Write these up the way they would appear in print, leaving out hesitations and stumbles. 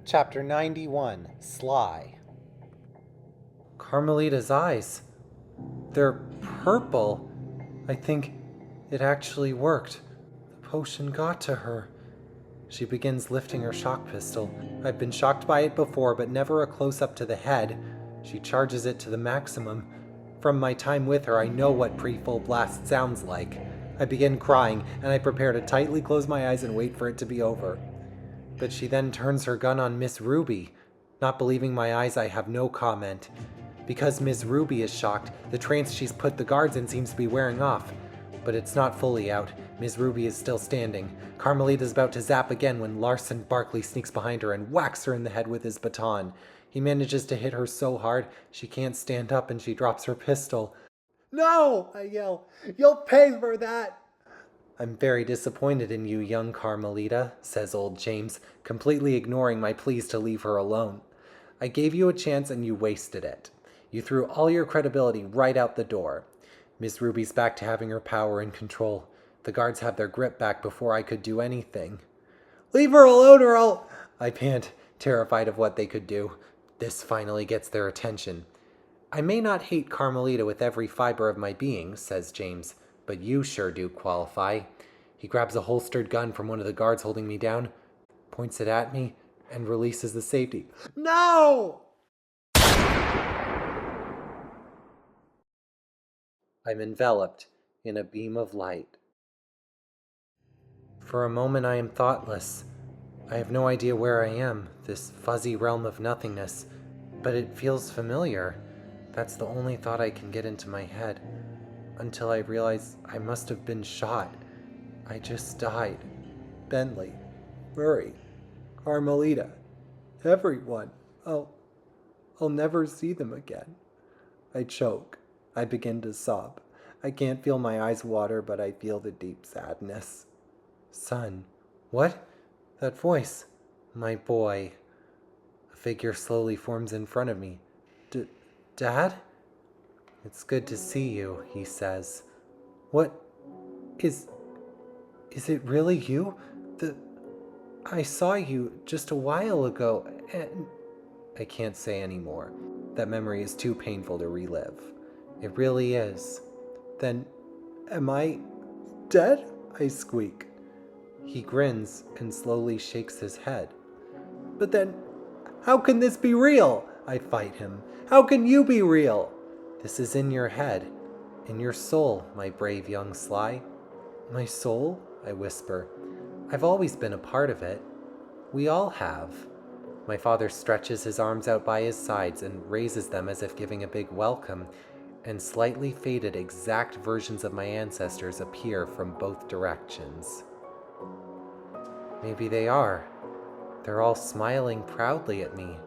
Chapter 91, Sly. Carmelita's eyes. They're purple. I think it actually worked. The potion got to her. She begins lifting her shock pistol. I've been shocked by it before, but never a close-up to the head. She charges it to the maximum. From my time with her, I know what pre-full blast sounds like. I begin crying, and I prepare to tightly close my eyes and wait for it to be over. But she then turns her gun on Miss Ruby. Not believing my eyes, I have no comment. Because Miss Ruby is shocked, the trance she's put the guards in seems to be wearing off. But it's not fully out. Miss Ruby is still standing. Carmelita's about to zap again when Larson Barkley sneaks behind her and whacks her in the head with his baton. He manages to hit her so hard, she can't stand up and she drops her pistol. "No!" I yell. "You'll pay for that!" "I'm very disappointed in you, young Carmelita," says old James, completely ignoring my pleas to leave her alone. "I gave you a chance and you wasted it. You threw all your credibility right out the door. Miss Ruby's back to having her power and control. The guards have their grip back before I could do anything." "Leave her alone or I'll—" I pant, terrified of what they could do. This finally gets their attention. "I may not hate Carmelita with every fiber of my being," says James, "but you sure do qualify." He grabs a holstered gun from one of the guards holding me down, points it at me, and releases the safety. "No!" I'm enveloped in a beam of light. For a moment I am thoughtless. I have no idea where I am, this fuzzy realm of nothingness, but it feels familiar. That's the only thought I can get into my head, until I realize I must have been shot. I just died. Bentley, Murray, Carmelita, everyone. I'll never see them again. I choke. I begin to sob. I can't feel my eyes water, but I feel the deep sadness. "Son, what? That voice? My boy." A figure slowly forms in front of me. Dad? "It's good to see you," he says. "What? Is it really you? I saw you just a while ago, and..." I can't say anymore. That memory is too painful to relive. It really is. "Then, am I dead?" I squeak. He grins and slowly shakes his head. "But then, how can this be real?" I fight him. "How can you be real?" "This is in your head, in your soul, my brave young Sly." "My soul?" I whisper. "I've always been a part of it. We all have." My father stretches his arms out by his sides and raises them as if giving a big welcome, and slightly faded exact versions of my ancestors appear from both directions. Maybe they are. They're all smiling proudly at me.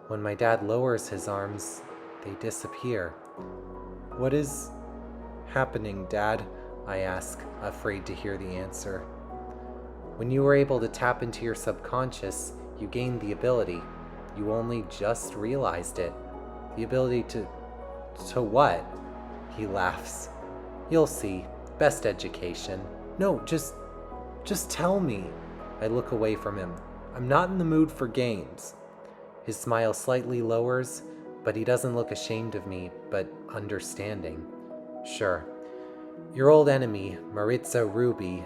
When my dad lowers his arms, they disappear. "What is happening, Dad?" I ask, afraid to hear the answer. "When you were able to tap into your subconscious, you gained the ability. You only just realized it. The ability to what?" He laughs. "You'll see. Best education." "No, just tell me." I look away from him. I'm not in the mood for games. His smile slightly lowers, but he doesn't look ashamed of me, but understanding. "Sure. Your old enemy, Maritza Ruby,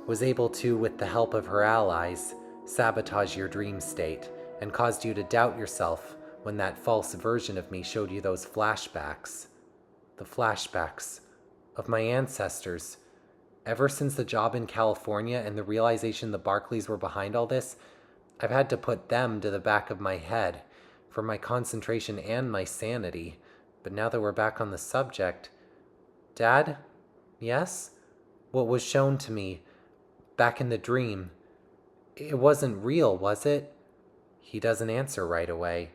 was able to, with the help of her allies, sabotage your dream state and caused you to doubt yourself when that false version of me showed you those flashbacks. The flashbacks of my ancestors. Ever since the job in California and the realization the Barkleys were behind all this, I've had to put them to the back of my head for my concentration and my sanity. But now that we're back on the subject, Dad? Yes? What was shown to me back in the dream, it wasn't real, was it?" He doesn't answer right away.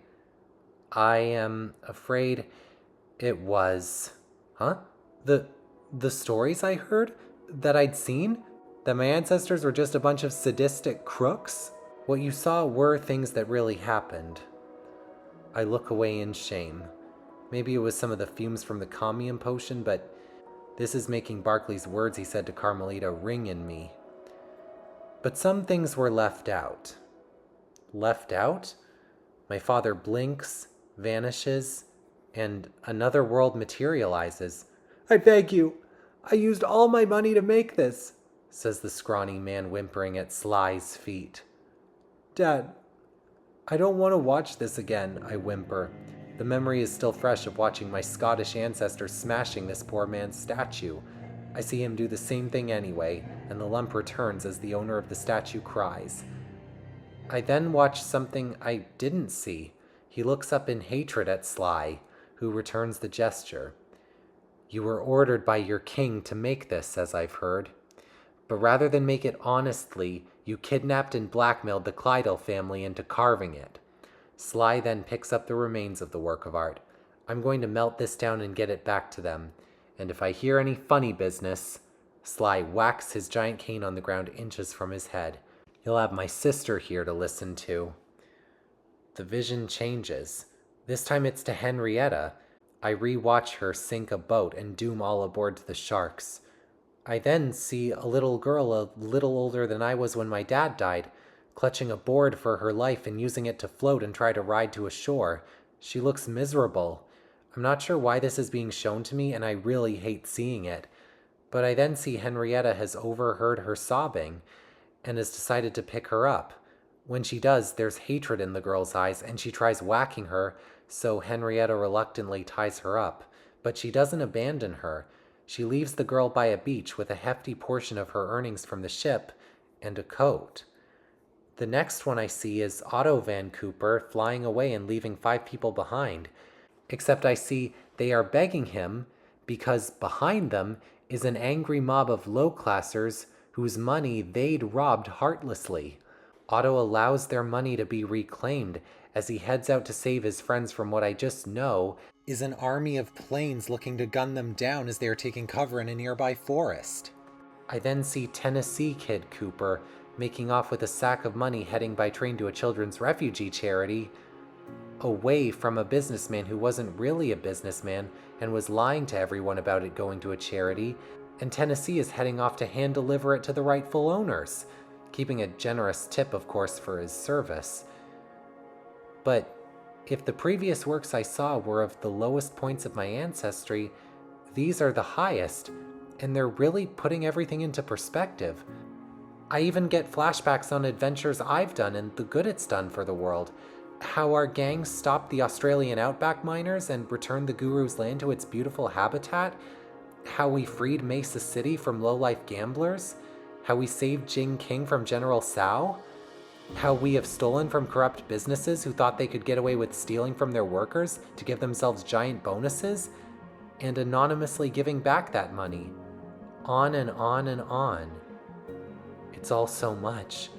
"I am afraid it was." "Huh? The stories I heard? That I'd seen? That my ancestors were just a bunch of sadistic crooks? What you saw were things that really happened." I look away in shame. Maybe it was some of the fumes from the commune potion, but this is making Barkley's words he said to Carmelita ring in me. "But some things were left out." left out? My father blinks, vanishes, and another world materializes. "I beg you, I used all my money to make this," says the scrawny man whimpering at Sly's feet. "Dad, I don't want to watch this again," I whimper. The memory is still fresh of watching my Scottish ancestor smashing this poor man's statue. I see him do the same thing anyway, and the lump returns as the owner of the statue cries. I then watch something I didn't see. He looks up in hatred at Sly, who returns the gesture. "You were ordered by your king to make this, as I've heard. But rather than make it honestly, you kidnapped and blackmailed the Clydell family into carving it." Sly then picks up the remains of the work of art. "I'm going to melt this down and get it back to them. And if I hear any funny business..." Sly whacks his giant cane on the ground inches from his head. "You'll have my sister here to listen to." The vision changes. This time it's to Henrietta. I re-watch her sink a boat and doom all aboard to the sharks. I then see a little girl a little older than I was when my dad died, clutching a board for her life and using it to float and try to ride to a shore. She looks miserable. I'm not sure why this is being shown to me, and I really hate seeing it. But I then see Henrietta has overheard her sobbing and has decided to pick her up. When she does, there's hatred in the girl's eyes, and she tries whacking her, so Henrietta reluctantly ties her up. But she doesn't abandon her. She leaves the girl by a beach with a hefty portion of her earnings from the ship and a coat. The next one I see is Otto Van Cooper flying away and leaving 5 people behind. Except I see they are begging him because behind them is an angry mob of low-classers whose money they'd robbed heartlessly. Otto allows their money to be reclaimed as he heads out to save his friends from what I just know is an army of planes looking to gun them down as they are taking cover in a nearby forest. I then see Tennessee Kid Cooper making off with a sack of money heading by train to a children's refugee charity, away from a businessman who wasn't really a businessman and was lying to everyone about it going to a charity, and Tennessee is heading off to hand deliver it to the rightful owners, keeping a generous tip, of course, for his service. But if the previous works I saw were of the lowest points of my ancestry, these are the highest, and they're really putting everything into perspective. I even get flashbacks on adventures I've done and the good it's done for the world. How our gang stopped the Australian outback miners and returned the Guru's land to its beautiful habitat. How we freed Mesa City from low-life gamblers. How we saved Jing King from General Tsao. How we have stolen from corrupt businesses who thought they could get away with stealing from their workers to give themselves giant bonuses, and anonymously giving back that money. On and on and on. It's all so much,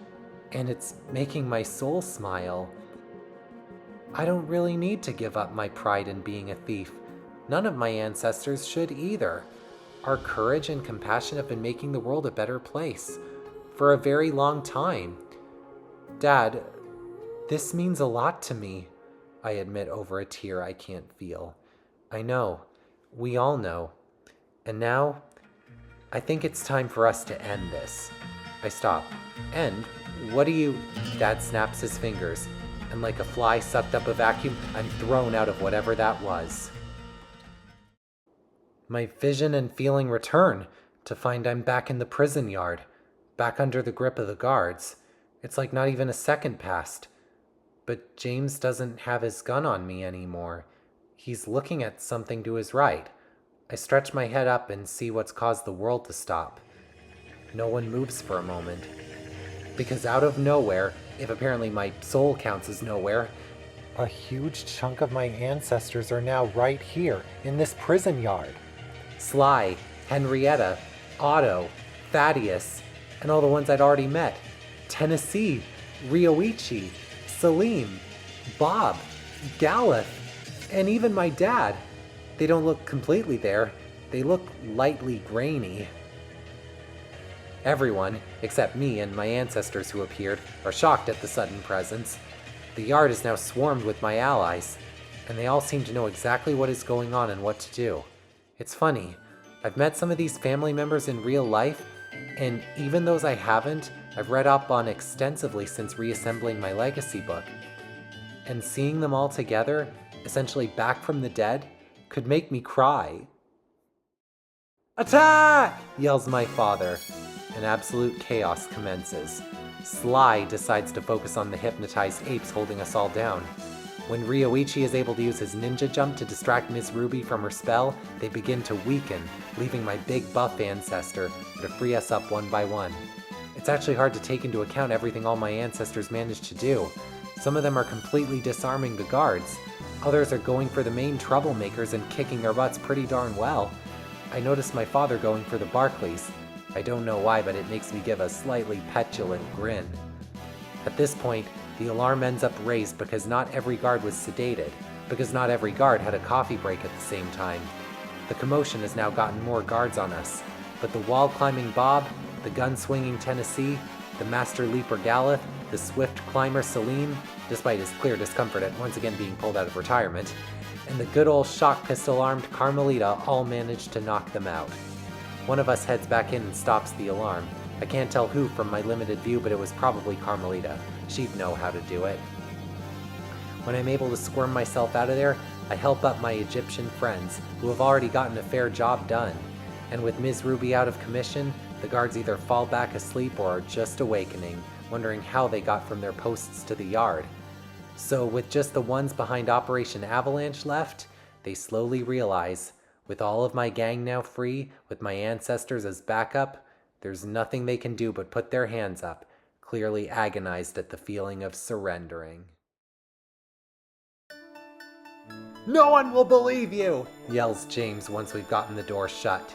and it's making my soul smile. I don't really need to give up my pride in being a thief. None of my ancestors should either. Our courage and compassion have been making the world a better place for a very long time. Dad, this means a lot to me, I admit over a tear I can't feel. I know. We all know. And now, I think it's time for us to end this. I stop. End? What do you... Dad snaps his fingers, and like a fly sucked up a vacuum, I'm thrown out of whatever that was. My vision and feeling return, to find I'm back in the prison yard, back under the grip of the guards. It's like not even a second passed. But James doesn't have his gun on me anymore. He's looking at something to his right. I stretch my head up and see what's caused the world to stop. No one moves for a moment. Because out of nowhere, if apparently my soul counts as nowhere, a huge chunk of my ancestors are now right here, in this prison yard. Sly, Henrietta, Otto, Thaddeus, and all the ones I'd already met. Tennessee, Ryoichi, Salim, Bob, Galeth, and even my dad. They don't look completely there. They look lightly grainy. Everyone, except me and my ancestors who appeared, are shocked at the sudden presence. The yard is now swarmed with my allies, and they all seem to know exactly what is going on and what to do. It's funny. I've met some of these family members in real life, and even those I haven't, I've read up on extensively since reassembling my legacy book, and seeing them all together, essentially back from the dead, could make me cry. "Attack!" yells my father, and absolute chaos commences. Sly decides to focus on the hypnotized apes holding us all down. When Ryoichi is able to use his ninja jump to distract Ms. Ruby from her spell, they begin to weaken, leaving my big buff ancestor to free us up one by one. It's actually hard to take into account everything all my ancestors managed to do. Some of them are completely disarming the guards. Others are going for the main troublemakers and kicking their butts pretty darn well. I noticed my father going for the Barclays. I don't know why, but it makes me give a slightly petulant grin. At this point, the alarm ends up raised because not every guard was sedated, because not every guard had a coffee break at the same time. The commotion has now gotten more guards on us, but the wall-climbing Bob, the gun-swinging Tennessee, the master leaper Galeth, the swift climber Salim, despite his clear discomfort at once again being pulled out of retirement, and the good old shock pistol-armed Carmelita all managed to knock them out. One of us heads back in and stops the alarm. I can't tell who from my limited view, but it was probably Carmelita. She'd know how to do it. When I'm able to squirm myself out of there, I help up my Egyptian friends, who have already gotten a fair job done. And with Ms. Ruby out of commission, the guards either fall back asleep or are just awakening, wondering how they got from their posts to the yard. So with just the ones behind Operation Avalanche left, they slowly realize, with all of my gang now free, with my ancestors as backup, there's nothing they can do but put their hands up, clearly agonized at the feeling of surrendering. "No one will believe you!" yells James once we've gotten the door shut.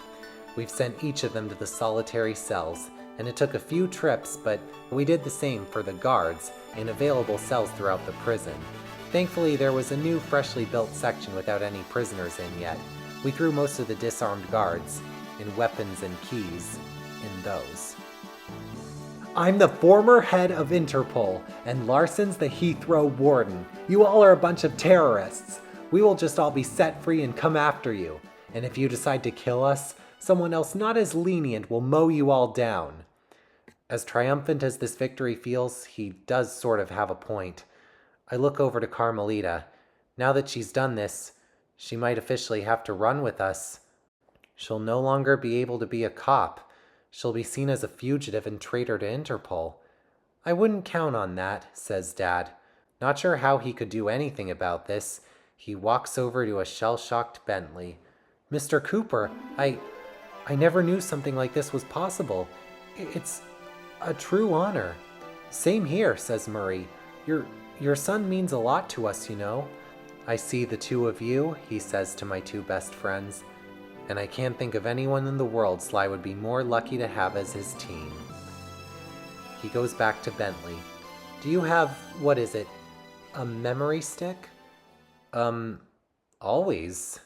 We've sent each of them to the solitary cells, and it took a few trips, but we did the same for the guards in available cells throughout the prison. Thankfully, there was a new, freshly built section without any prisoners in yet. We threw most of the disarmed guards, in weapons and keys, in those. "I'm the former head of Interpol, and Larson's the Heathrow warden. You all are a bunch of terrorists. We will just all be set free and come after you. And if you decide to kill us, someone else not as lenient will mow you all down." As triumphant as this victory feels, he does sort of have a point. I look over to Carmelita. Now that she's done this, she might officially have to run with us. She'll no longer be able to be a cop. She'll be seen as a fugitive and traitor to Interpol. "I wouldn't count on that," says Dad. Not sure how he could do anything about this. He walks over to a shell-shocked Bentley. "Mr. Cooper, I never knew something like this was possible. It's a true honor." "Same here," says Murray. Your son means a lot to us, you know." "I see the two of you," he says to my two best friends, "and I can't think of anyone in the world Sly would be more lucky to have as his team." He goes back to Bentley. "Do you have, what is it, a memory stick?" Always."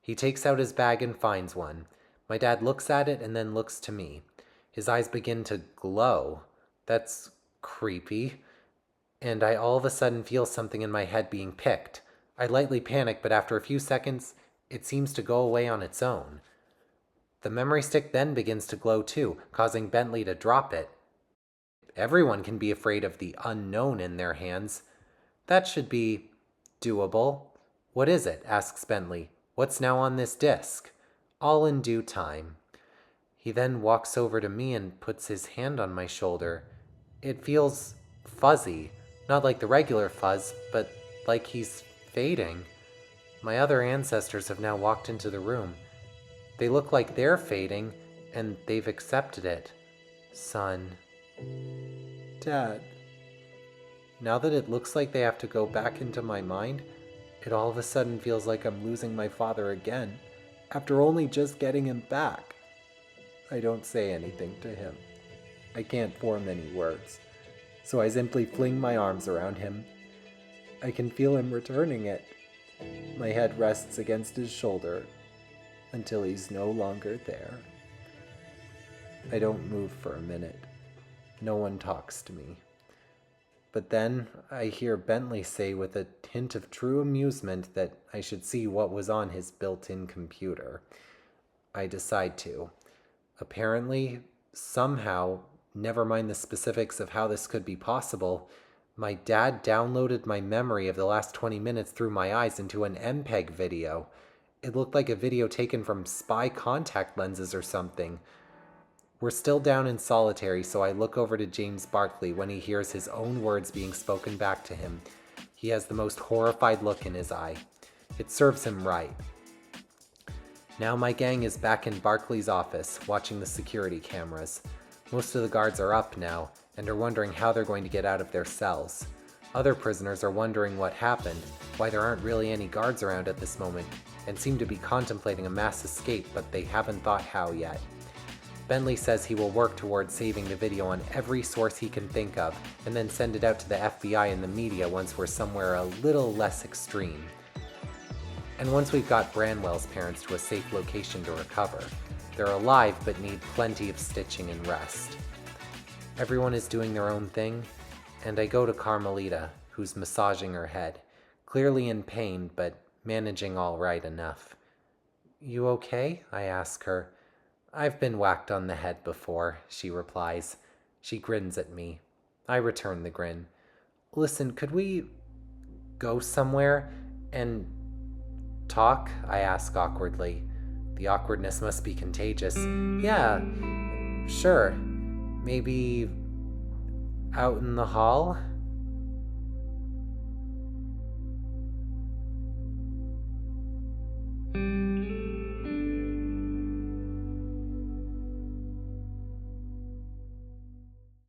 He takes out his bag and finds one. My dad looks at it and then looks to me. His eyes begin to glow. That's creepy. And I all of a sudden feel something in my head being picked. I lightly panic, but after a few seconds, it seems to go away on its own. The memory stick then begins to glow too, causing Bentley to drop it. Everyone can be afraid of the unknown in their hands. That should be doable. "What is it?" asks Bentley. "What's now on this disc?" "All in due time." He then walks over to me and puts his hand on my shoulder. It feels fuzzy, not like the regular fuzz, but like he's fading. My other ancestors have now walked into the room. They look like they're fading, and they've accepted it. "Son." "Dad." Now that it looks like they have to go back into my mind, it all of a sudden feels like I'm losing my father again, after only just getting him back. I don't say anything to him. I can't form any words, so I simply fling my arms around him. I can feel him returning it. My head rests against his shoulder until he's no longer there. I don't move for a minute. No one talks to me. But then I hear Bentley say with a hint of true amusement that I should see what was on his built-in computer. I decide to. Apparently, somehow, never mind the specifics of how this could be possible. My dad downloaded my memory of the last 20 minutes through my eyes into an MPEG video. It looked like a video taken from spy contact lenses or something. We're still down in solitary, so I look over to James Barkley when he hears his own words being spoken back to him. He has the most horrified look in his eye. It serves him right. Now my gang is back in Barkley's office, watching the security cameras. Most of the guards are up now, and are wondering how they're going to get out of their cells. Other prisoners are wondering what happened, why there aren't really any guards around at this moment, and seem to be contemplating a mass escape, but they haven't thought how yet. Bentley says he will work towards saving the video on every source he can think of, and then send it out to the FBI and the media once we're somewhere a little less extreme. And once we've got Branwell's parents to a safe location to recover. They're alive but need plenty of stitching and rest. Everyone is doing their own thing, and I go to Carmelita, who's massaging her head, clearly in pain but managing all right enough. "You okay?" I ask her. "I've been whacked on the head before," she replies. She grins at me. I return the grin. "Listen, could we go somewhere and talk?" I ask awkwardly. The awkwardness must be contagious. "Yeah, sure. Maybe out in the hall?"